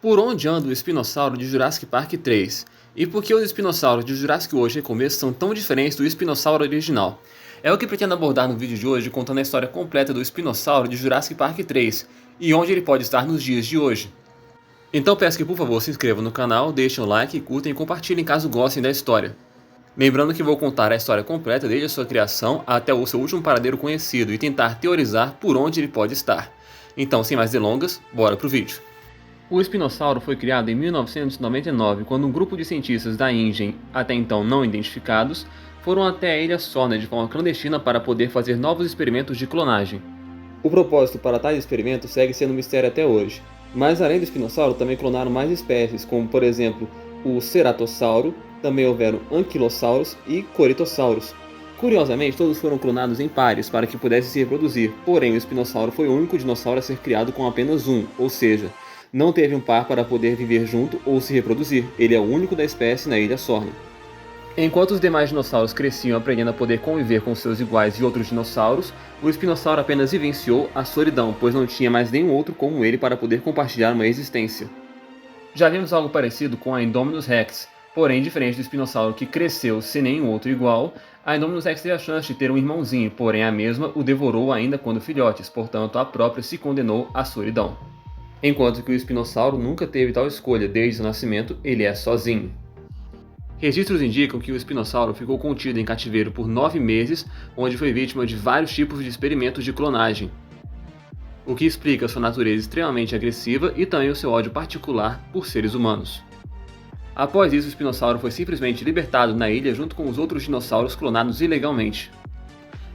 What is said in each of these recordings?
Por onde anda o espinossauro de Jurassic Park 3? E por que os espinossauros de Jurassic World Recomeço são tão diferentes do espinossauro original? É o que pretendo abordar no vídeo de hoje, contando a história completa do espinossauro de Jurassic Park 3 e onde ele pode estar nos dias de hoje. Então peço que por favor se inscrevam no canal, deixem o like, curtem e compartilhem caso gostem da história. Lembrando que vou contar a história completa desde a sua criação até o seu último paradeiro conhecido e tentar teorizar por onde ele pode estar. Então, sem mais delongas, bora pro vídeo. O espinossauro foi criado em 1999, quando um grupo de cientistas da InGen, até então não identificados, foram até a ilha Sorna de forma clandestina para poder fazer novos experimentos de clonagem. O propósito para tais experimentos segue sendo um mistério até hoje, mas além do espinossauro também clonaram mais espécies, como por exemplo o ceratossauro, também houveram anquilossauros e coritossauros. Curiosamente, todos foram clonados em pares para que pudessem se reproduzir, porém o espinossauro foi o único dinossauro a ser criado com apenas um, ou seja, não teve um par para poder viver junto ou se reproduzir, ele é o único da espécie na ilha Sorna. Enquanto os demais dinossauros cresciam aprendendo a poder conviver com seus iguais e outros dinossauros, o espinossauro apenas vivenciou a solidão, pois não tinha mais nenhum outro como ele para poder compartilhar uma existência. Já vimos algo parecido com a Indominus Rex, porém diferente do espinossauro que cresceu sem nenhum outro igual, a Indominus Rex teve a chance de ter um irmãozinho, porém a mesma o devorou ainda quando filhotes, portanto a própria se condenou à solidão. Enquanto que o espinossauro nunca teve tal escolha, desde o nascimento ele é sozinho. Registros indicam que o espinossauro ficou contido em cativeiro por 9 meses, onde foi vítima de vários tipos de experimentos de clonagem, o que explica sua natureza extremamente agressiva e também o seu ódio particular por seres humanos. Após isso, o espinossauro foi simplesmente libertado na ilha junto com os outros dinossauros clonados ilegalmente.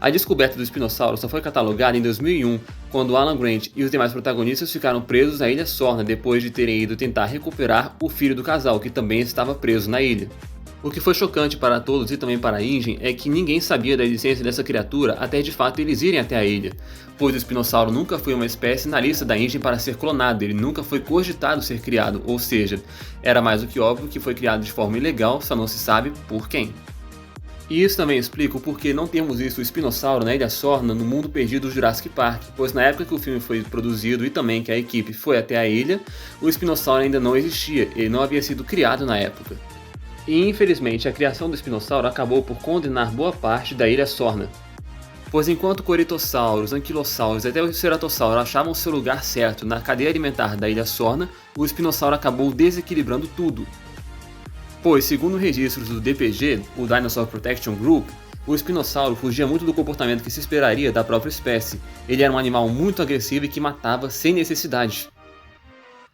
A descoberta do espinossauro só foi catalogada em 2001, quando Alan Grant e os demais protagonistas ficaram presos na ilha Sorna depois de terem ido tentar recuperar o filho do casal, que também estava preso na ilha. O que foi chocante para todos e também para a InGen é que ninguém sabia da existência dessa criatura até de fato eles irem até a ilha, pois o espinossauro nunca foi uma espécie na lista da InGen para ser clonado, ele nunca foi cogitado ser criado, ou seja, era mais do que óbvio que foi criado de forma ilegal, só não se sabe por quem. E isso também explica o porquê não termos visto o espinossauro na ilha Sorna no mundo perdido do Jurassic Park, pois na época que o filme foi produzido e também que a equipe foi até a ilha, o espinossauro ainda não existia, ele não havia sido criado na época. E infelizmente a criação do espinossauro acabou por condenar boa parte da ilha Sorna. Pois enquanto coritossauros, anquilossauros e até o ceratossauro achavam seu lugar certo na cadeia alimentar da ilha Sorna, o espinossauro acabou desequilibrando tudo. Pois, segundo registros do DPG, o Dinosaur Protection Group, o espinossauro fugia muito do comportamento que se esperaria da própria espécie. Ele era um animal muito agressivo e que matava sem necessidade.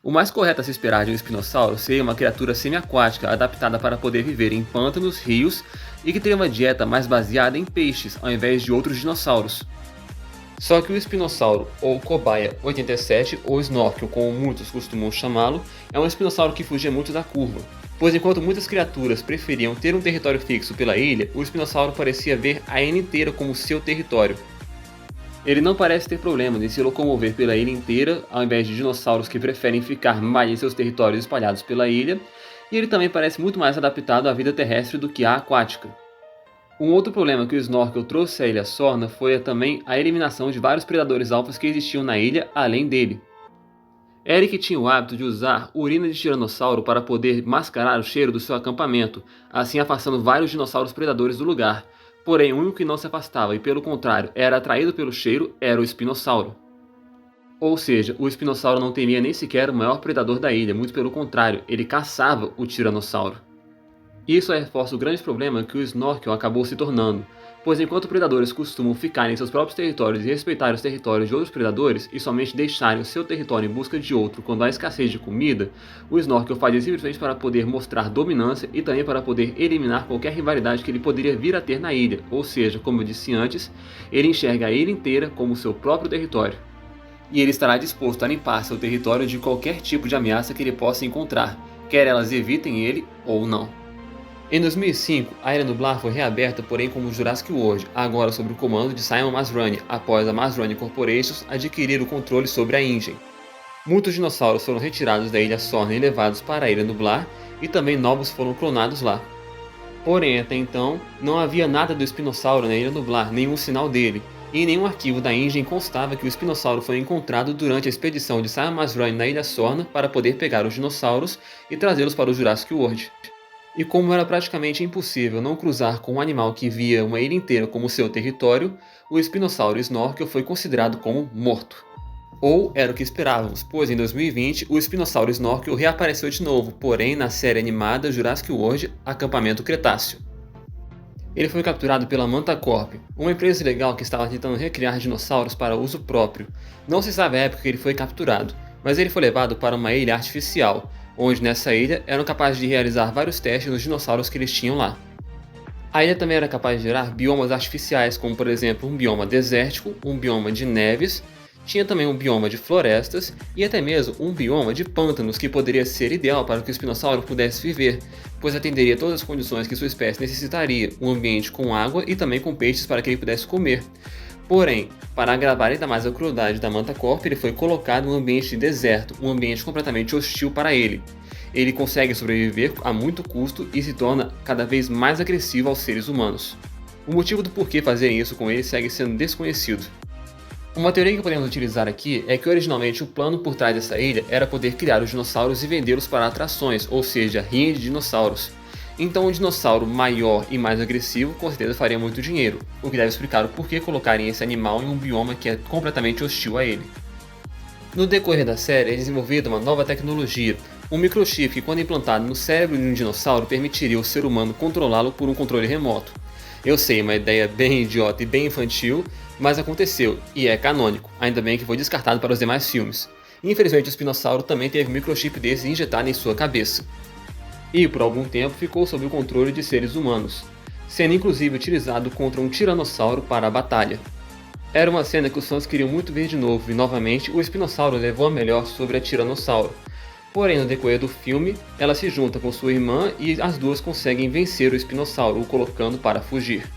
O mais correto a se esperar de um espinossauro seria uma criatura semiaquática adaptada para poder viver em pântanos, rios e que teria uma dieta mais baseada em peixes ao invés de outros dinossauros. Só que o espinossauro, ou cobaia 87 ou snorkel como muitos costumam chamá-lo, é um espinossauro que fugia muito da curva. Pois enquanto muitas criaturas preferiam ter um território fixo pela ilha, o espinossauro parecia ver a ilha inteira como seu território. Ele não parece ter problema em se locomover pela ilha inteira, ao invés de dinossauros que preferem ficar mais em seus territórios espalhados pela ilha, e ele também parece muito mais adaptado à vida terrestre do que à aquática. Um outro problema que o Snorkel trouxe à ilha Sorna foi também a eliminação de vários predadores alfas que existiam na ilha além dele. Eric tinha o hábito de usar urina de tiranossauro para poder mascarar o cheiro do seu acampamento, assim afastando vários dinossauros predadores do lugar. Porém, o único que não se afastava e, pelo contrário, era atraído pelo cheiro era o espinossauro. Ou seja, o espinossauro não temia nem sequer o maior predador da ilha, muito pelo contrário, ele caçava o tiranossauro. Isso reforça o grande problema que o Snorkel acabou se tornando, pois enquanto predadores costumam ficar em seus próprios territórios e respeitar os territórios de outros predadores e somente deixarem o seu território em busca de outro quando há escassez de comida, o Snorkel fazia simplesmente para poder mostrar dominância e também para poder eliminar qualquer rivalidade que ele poderia vir a ter na ilha, ou seja, como eu disse antes, ele enxerga a ilha inteira como seu próprio território. E ele estará disposto a limpar seu território de qualquer tipo de ameaça que ele possa encontrar, quer elas evitem ele ou não. Em 2005, a Ilha Nublar foi reaberta, porém como Jurassic World, agora sob o comando de Simon Masrani, após a Masrani Corporation adquirir o controle sobre a InGen. Muitos dinossauros foram retirados da ilha Sorna e levados para a Ilha Nublar, e também novos foram clonados lá. Porém, até então, não havia nada do espinossauro na Ilha Nublar, nenhum sinal dele, e em nenhum arquivo da InGen constava que o espinossauro foi encontrado durante a expedição de Simon Masroy na Ilha Sorna para poder pegar os dinossauros e trazê-los para o Jurassic World. E como era praticamente impossível não cruzar com um animal que via uma ilha inteira como seu território, o espinossauro Snorkel foi considerado como morto. Ou era o que esperávamos, pois em 2020 o espinossauro Snorkel reapareceu de novo, porém na série animada Jurassic World Acampamento Cretáceo. Ele foi capturado pela Manta Corp, uma empresa ilegal que estava tentando recriar dinossauros para uso próprio. Não se sabe a época que ele foi capturado, mas ele foi levado para uma ilha artificial, onde nessa ilha eram capazes de realizar vários testes nos dinossauros que eles tinham lá. A ilha também era capaz de gerar biomas artificiais, como por exemplo um bioma desértico, um bioma de neves, tinha também um bioma de florestas e até mesmo um bioma de pântanos que poderia ser ideal para que o espinossauro pudesse viver, pois atenderia todas as condições que sua espécie necessitaria, um ambiente com água e também com peixes para que ele pudesse comer. Porém, para agravar ainda mais a crueldade da Manta Corp, ele foi colocado em um ambiente de deserto, um ambiente completamente hostil para ele. Ele consegue sobreviver a muito custo e se torna cada vez mais agressivo aos seres humanos. O motivo do porquê fazerem isso com ele segue sendo desconhecido. Uma teoria que podemos utilizar aqui é que originalmente o plano por trás dessa ilha era poder criar os dinossauros e vendê-los para atrações, ou seja, rinha de dinossauros. Então um dinossauro maior e mais agressivo com certeza faria muito dinheiro, o que deve explicar o porquê colocarem esse animal em um bioma que é completamente hostil a ele. No decorrer da série é desenvolvida uma nova tecnologia, um microchip que quando implantado no cérebro de um dinossauro permitiria ao ser humano controlá-lo por um controle remoto. Eu sei, uma ideia bem idiota e bem infantil, mas aconteceu, e é canônico, ainda bem que foi descartado para os demais filmes. Infelizmente o espinossauro também teve um microchip desse injetado em sua cabeça. E por algum tempo ficou sob o controle de seres humanos, sendo inclusive utilizado contra um tiranossauro para a batalha. Era uma cena que os fãs queriam muito ver de novo, e novamente o espinossauro levou a melhor sobre a tiranossauro. Porém, no decorrer do filme, ela se junta com sua irmã e as duas conseguem vencer o espinossauro, o colocando para fugir.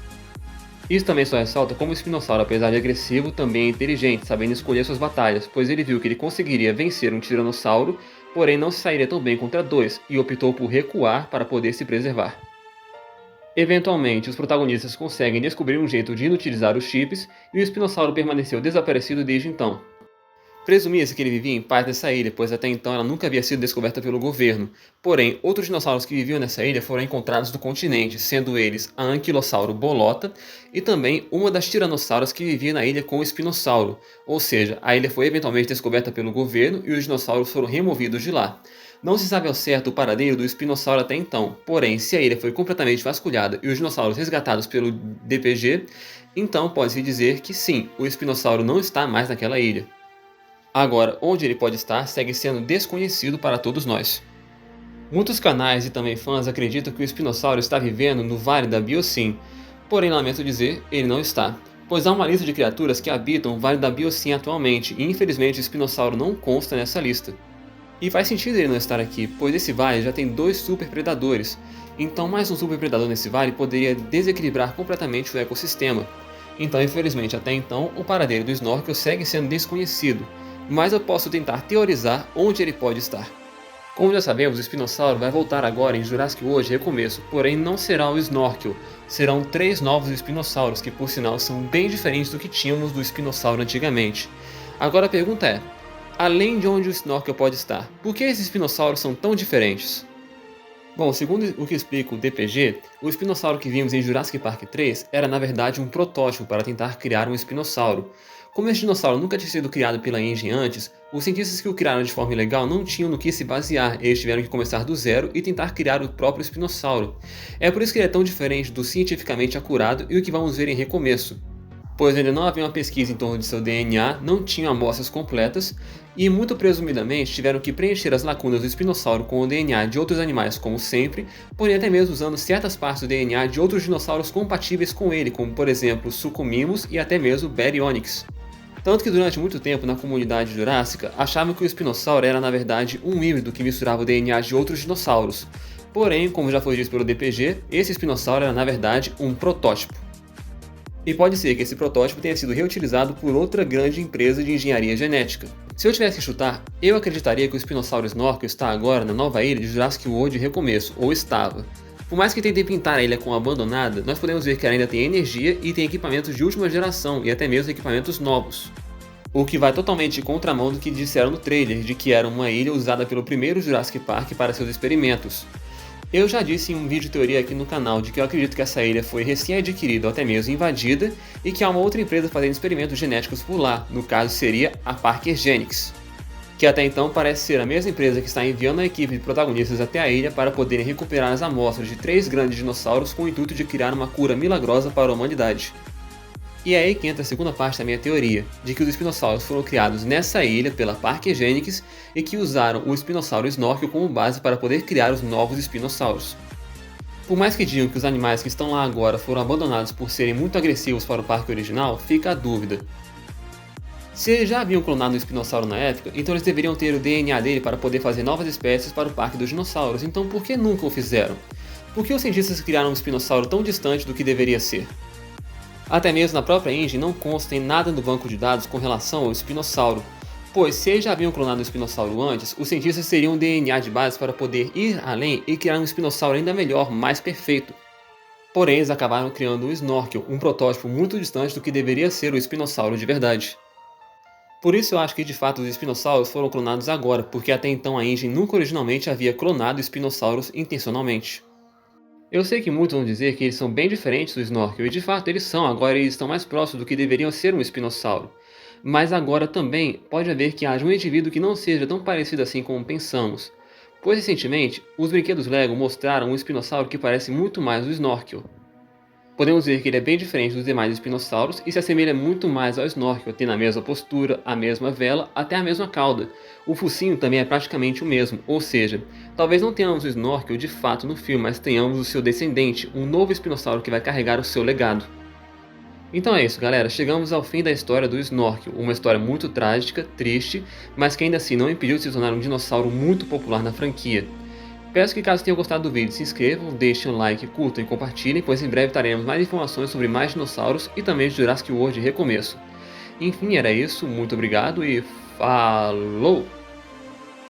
Isso também só ressalta como o espinossauro, apesar de agressivo, também é inteligente, sabendo escolher suas batalhas, pois ele viu que ele conseguiria vencer um tiranossauro, porém não se sairia tão bem contra dois, e optou por recuar para poder se preservar. Eventualmente, os protagonistas conseguem descobrir um jeito de inutilizar os chips, e o espinossauro permaneceu desaparecido desde então. Presumia-se que ele vivia em paz nessa ilha, pois até então ela nunca havia sido descoberta pelo governo. Porém, outros dinossauros que viviam nessa ilha foram encontrados no continente, sendo eles a Anquilossauro bolota e também uma das tiranossauras que vivia na ilha com o espinossauro. Ou seja, a ilha foi eventualmente descoberta pelo governo e os dinossauros foram removidos de lá. Não se sabe ao certo o paradeiro do espinossauro até então, porém, se a ilha foi completamente vasculhada e os dinossauros resgatados pelo DPG, então pode-se dizer que sim, o espinossauro não está mais naquela ilha. Agora, onde ele pode estar segue sendo desconhecido para todos nós. Muitos canais e também fãs acreditam que o espinossauro está vivendo no Vale da Biosyn, porém lamento dizer, ele não está, pois há uma lista de criaturas que habitam o Vale da Biosyn atualmente e infelizmente o espinossauro não consta nessa lista. E faz sentido ele não estar aqui, pois esse vale já tem 2 super predadores, então mais um super predador nesse vale poderia desequilibrar completamente o ecossistema. Então infelizmente até então o paradeiro do Snorkel segue sendo desconhecido, mas eu posso tentar teorizar onde ele pode estar. Como já sabemos, o espinossauro vai voltar agora em Jurassic World Recomeço, porém não será o Snorkel, serão 3 novos espinossauros que por sinal são bem diferentes do que tínhamos do espinossauro antigamente. Agora a pergunta é, além de onde o Snorkel pode estar, por que esses espinossauros são tão diferentes? Bom, segundo o que explica o DPG, o espinossauro que vimos em Jurassic Park 3 era na verdade um protótipo para tentar criar um espinossauro. Como esse dinossauro nunca tinha sido criado pela InGen antes, os cientistas que o criaram de forma ilegal não tinham no que se basear, eles tiveram que começar do zero e tentar criar o próprio espinossauro. É por isso que ele é tão diferente do cientificamente acurado e o que vamos ver em Recomeço. Pois ainda não havia uma pesquisa em torno de seu DNA, não tinham amostras completas, e muito presumidamente tiveram que preencher as lacunas do espinossauro com o DNA de outros animais como sempre, porém até mesmo usando certas partes do DNA de outros dinossauros compatíveis com ele, como por exemplo Suchomimus e até mesmo Baryonyx. Tanto que durante muito tempo na comunidade jurássica achavam que o espinossauro era na verdade um híbrido que misturava o DNA de outros dinossauros. Porém, como já foi dito pelo DPG, esse espinossauro era na verdade um protótipo. E pode ser que esse protótipo tenha sido reutilizado por outra grande empresa de engenharia genética. Se eu tivesse que chutar, eu acreditaria que o espinossauro Snorkel está agora na nova ilha de Jurassic World Recomeço, ou estava. Por mais que tentem pintar a ilha como abandonada, nós podemos ver que ela ainda tem energia e tem equipamentos de última geração e até mesmo equipamentos novos. O que vai totalmente em contramão do que disseram no trailer, de que era uma ilha usada pelo primeiro Jurassic Park para seus experimentos. Eu já disse em um vídeo de teoria aqui no canal de que eu acredito que essa ilha foi recém-adquirida ou até mesmo invadida e que há uma outra empresa fazendo experimentos genéticos por lá, no caso seria a Parker Genix, que até então parece ser a mesma empresa que está enviando a equipe de protagonistas até a ilha para poderem recuperar as amostras de 3 grandes dinossauros com o intuito de criar uma cura milagrosa para a humanidade. E é aí que entra a segunda parte da minha teoria, de que os espinossauros foram criados nessa ilha pela Parker Genix e que usaram o espinossauro Snorkel como base para poder criar os novos espinossauros. Por mais que digam que os animais que estão lá agora foram abandonados por serem muito agressivos para o parque original, fica a dúvida. Se eles já haviam clonado o espinossauro na época, então eles deveriam ter o DNA dele para poder fazer novas espécies para o parque dos dinossauros, então por que nunca o fizeram? Por que os cientistas criaram um espinossauro tão distante do que deveria ser? Até mesmo na própria engine não consta em nada no banco de dados com relação ao espinossauro, pois se eles já haviam clonado o espinossauro antes, os cientistas teriam um DNA de base para poder ir além e criar um espinossauro ainda melhor, mais perfeito. Porém, eles acabaram criando o Snorkel, um protótipo muito distante do que deveria ser o espinossauro de verdade. Por isso eu acho que de fato os espinossauros foram clonados agora, porque até então a engine nunca originalmente havia clonado espinossauros intencionalmente. Eu sei que muitos vão dizer que eles são bem diferentes do Snorkel, e de fato eles são, agora eles estão mais próximos do que deveriam ser um espinossauro. Mas agora também pode haver que haja um indivíduo que não seja tão parecido assim como pensamos, pois recentemente os brinquedos Lego mostraram um espinossauro que parece muito mais o Snorkel. Podemos ver que ele é bem diferente dos demais espinossauros e se assemelha muito mais ao Snorkel, tendo a mesma postura, a mesma vela, até a mesma cauda. O focinho também é praticamente o mesmo, ou seja, talvez não tenhamos o Snorkel de fato no filme, mas tenhamos o seu descendente, um novo espinossauro que vai carregar o seu legado. Então é isso, galera, chegamos ao fim da história do Snorkel, uma história muito trágica, triste, mas que ainda assim não impediu de se tornar um dinossauro muito popular na franquia. Peço que caso tenham gostado do vídeo se inscrevam, deixem um like, curtam e compartilhem, pois em breve traremos mais informações sobre mais dinossauros e também de Jurassic World Recomeço. Enfim, era isso, muito obrigado e falou!